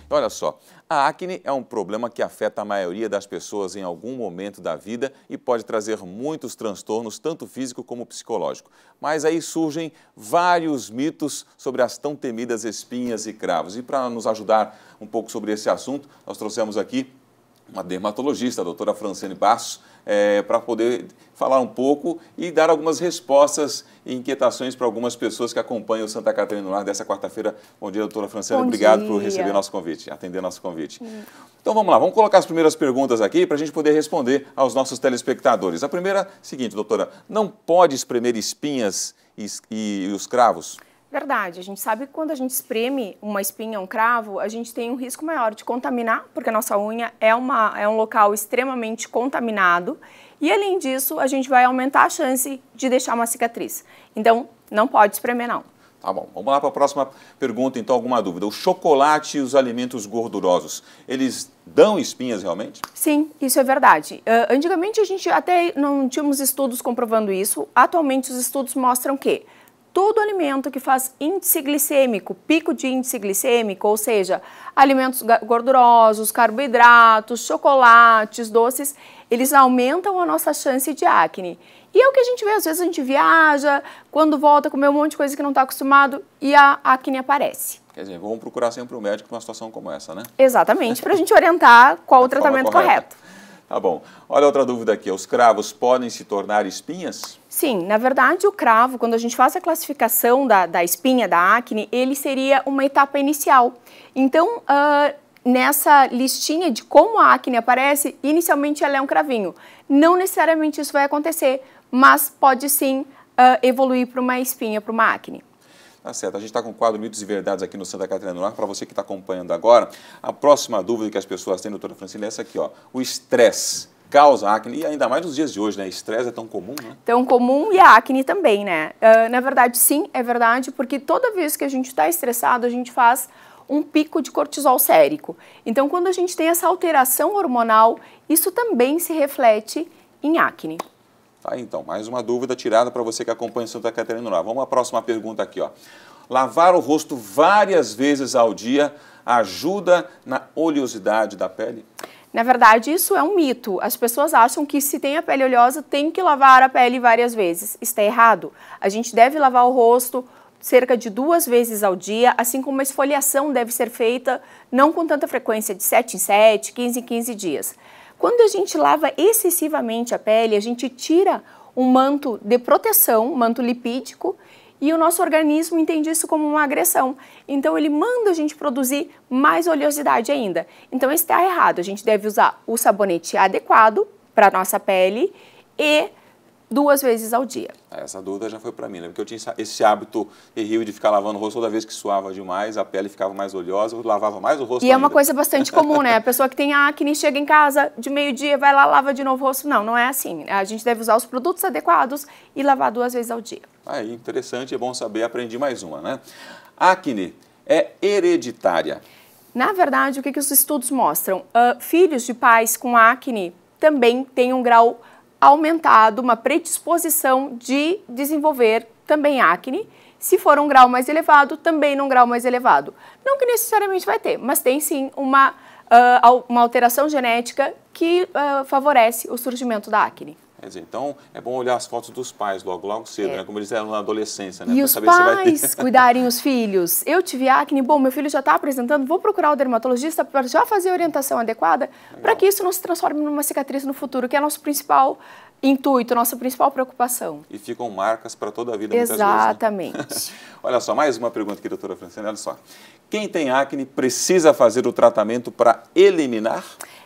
Olha só, a acne é um problema que afeta a maioria das pessoas em algum momento da vida e pode trazer muitos transtornos, tanto físico como psicológico. Mas aí surgem vários mitos sobre as tão temidas espinhas e cravos. E para nos ajudar um pouco sobre esse assunto, nós trouxemos aqui uma dermatologista, a doutora Franciane Bastos, para poder falar um pouco e dar algumas respostas e inquietações para algumas pessoas que acompanham o Santa Catarina no ar dessa quarta-feira. Bom dia, doutora Franciane. Bom Obrigado dia. por receber nosso convite, atender nosso convite. Então vamos lá, vamos colocar as primeiras perguntas aqui para a gente poder responder aos nossos telespectadores. A primeira é a seguinte, doutora, não pode espremer espinhas e os cravos? Verdade, a gente sabe que quando a gente espreme uma espinha, um cravo, a gente tem um risco maior de contaminar, porque a nossa unha é um local extremamente contaminado e, além disso, a gente vai aumentar a chance de deixar uma cicatriz. Então, não pode espremer, não. Tá bom, vamos lá para a próxima pergunta, então, alguma dúvida. O chocolate e os alimentos gordurosos, eles dão espinhas realmente? Sim, isso é verdade. Antigamente, a gente até não tínhamos estudos comprovando isso. Atualmente, os estudos mostram que todo alimento que faz índice glicêmico, pico de índice glicêmico, ou seja, alimentos gordurosos, carboidratos, chocolates, doces, eles aumentam a nossa chance de acne. E é o que a gente vê, às vezes a gente viaja, quando volta, comer um monte de coisa que não está acostumado e a acne aparece. Quer dizer, vamos procurar sempre o médico numa situação como essa, né? Exatamente, para a gente orientar qual o tratamento correto. Tá bom. Olha outra dúvida aqui. Os cravos podem se tornar espinhas? Sim, na verdade o cravo, quando a gente faz a classificação da espinha, da acne, ele seria uma etapa inicial. Então, nessa listinha de como a acne aparece, inicialmente ela é um cravinho. Não necessariamente isso vai acontecer, mas pode sim evoluir para uma espinha, para uma acne. Tá certo, a gente está com o quadro Mitos e Verdades aqui no Santa Catarina no ar. Para você que está acompanhando agora, a próxima dúvida que as pessoas têm, doutora Franciane, é essa aqui, ó. O estresse causa acne, e ainda mais nos dias de hoje, né? Estresse é tão comum, né? Tão comum, e a acne também, né? Na verdade, sim, é verdade, porque toda vez que a gente está estressado, a gente faz um pico de cortisol sérico. Então, quando a gente tem essa alteração hormonal, isso também se reflete em acne. Tá, então, mais uma dúvida tirada para você que acompanha o Santa Catarina no ar. Vamos à próxima pergunta aqui, ó. Lavar o rosto várias vezes ao dia ajuda na oleosidade da pele? Na verdade, isso é um mito. As pessoas acham que se tem a pele oleosa, tem que lavar a pele várias vezes. Está errado. A gente deve lavar o rosto cerca de 2 vezes ao dia, assim como a esfoliação deve ser feita não com tanta frequência, de 7 em 7, 15 em 15 dias. Quando a gente lava excessivamente a pele, a gente tira um manto de proteção, um manto lipídico, e o nosso organismo entende isso como uma agressão. Então, ele manda a gente produzir mais oleosidade ainda. Então, isso está errado. A gente deve usar o sabonete adequado para a nossa pele e 2 vezes ao dia. Essa dúvida já foi para mim, né? Porque eu tinha esse hábito terrível de ficar lavando o rosto toda vez que suava demais, a pele ficava mais oleosa, eu lavava mais o rosto E ainda. é uma coisa bastante comum, né? A pessoa que tem acne chega em casa de meio-dia, vai lá, lava de novo o rosto. Não, não é assim. A gente deve usar os produtos adequados e lavar 2 vezes ao dia. Aí, interessante, é bom saber, aprendi mais uma, né? Acne é hereditária? Na verdade, o que os estudos mostram? Filhos de pais com acne também têm um grau aumentado, uma predisposição de desenvolver também acne. Se for um grau mais elevado, também num grau mais elevado. Não que necessariamente vai ter, mas tem sim uma alteração genética que favorece o surgimento da acne. Quer dizer, então é bom olhar as fotos dos pais logo cedo, né? Como eles eram na adolescência, né? E pra os saber se vai pais ter. cuidarem os filhos. Eu tive acne, bom, meu filho já está apresentando, vou procurar o dermatologista para já fazer a orientação adequada para que isso não se transforme numa cicatriz no futuro, que é nosso principal intuito, nossa principal preocupação. E ficam marcas para toda a vida, muitas vezes. Exatamente. Né? Olha só, mais uma pergunta aqui, doutora Franciane, olha só. Quem tem acne precisa fazer o tratamento para eliminar?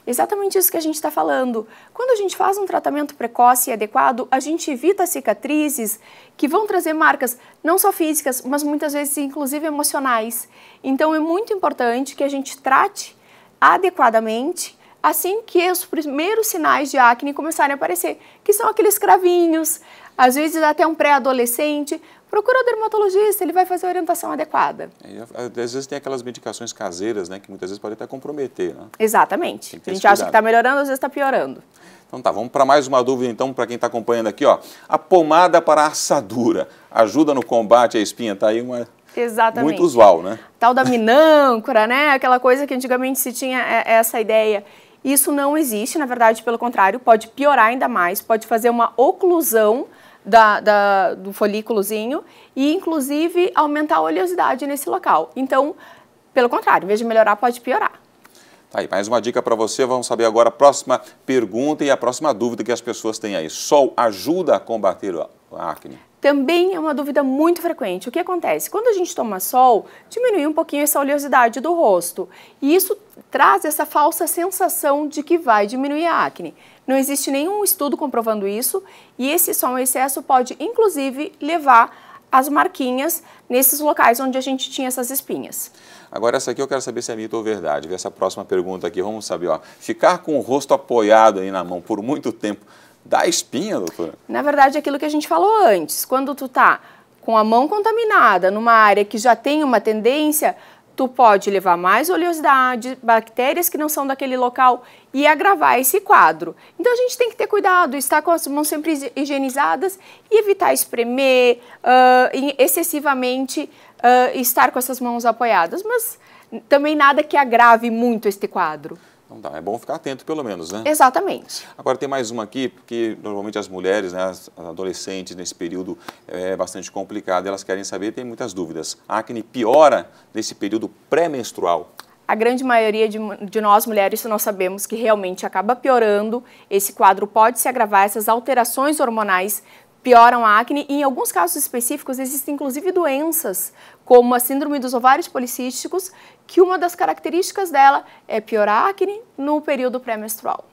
Exatamente isso que a gente está falando. Quando a gente faz um tratamento precoce e adequado, a gente evita cicatrizes que vão trazer marcas não só físicas, mas muitas vezes inclusive emocionais. Então é muito importante que a gente trate adequadamente assim que os primeiros sinais de acne começarem a aparecer, que são aqueles cravinhos, às vezes até um pré-adolescente. Procura o dermatologista, ele vai fazer a orientação adequada. Às vezes tem aquelas medicações caseiras, né, que muitas vezes podem até comprometer, né? Exatamente. A gente acha que está melhorando, às vezes está piorando. Então tá, vamos para mais uma dúvida então, para quem está acompanhando aqui, ó. A pomada para assadura ajuda no combate à espinha, tá aí uma... Exatamente. Muito usual, né? Tal da minâncora, né? Aquela coisa que antigamente se tinha essa ideia. Isso não existe, na verdade, pelo contrário, pode piorar ainda mais, pode fazer uma oclusão do folículozinho e, inclusive, aumentar a oleosidade nesse local. Então, pelo contrário, em vez de melhorar, pode piorar. Tá aí, mais uma dica para você. Vamos saber agora a próxima pergunta e a próxima dúvida que as pessoas têm aí. Sol ajuda a combater a acne? Também é uma dúvida muito frequente. O que acontece? Quando a gente toma sol, diminui um pouquinho essa oleosidade do rosto. E isso traz essa falsa sensação de que vai diminuir a acne. Não existe nenhum estudo comprovando isso e esse sol em excesso pode, inclusive, levar as marquinhas nesses locais onde a gente tinha essas espinhas. Agora essa aqui eu quero saber se é mito ou verdade. Essa próxima pergunta aqui, vamos saber, ó. Ficar com o rosto apoiado aí na mão por muito tempo dá espinha, doutora? Na verdade, é aquilo que a gente falou antes. Quando tu tá com a mão contaminada numa área que já tem uma tendência, tu pode levar mais oleosidade, bactérias que não são daquele local e agravar esse quadro. Então a gente tem que ter cuidado, estar com as mãos sempre higienizadas e evitar espremer, excessivamente estar com essas mãos apoiadas, mas também nada que agrave muito este quadro. Não dá, é bom ficar atento pelo menos, né? Exatamente. Agora tem mais uma aqui, porque normalmente as mulheres, né, as adolescentes nesse período é bastante complicado, elas querem saber, tem muitas dúvidas. A acne piora nesse período pré-menstrual? A grande maioria de nós mulheres, nós sabemos que realmente acaba piorando, esse quadro pode se agravar, essas alterações hormonais pioram a acne e em alguns casos específicos existem inclusive doenças como a síndrome dos ovários policísticos, que uma das características dela é piorar a acne no período pré-menstrual.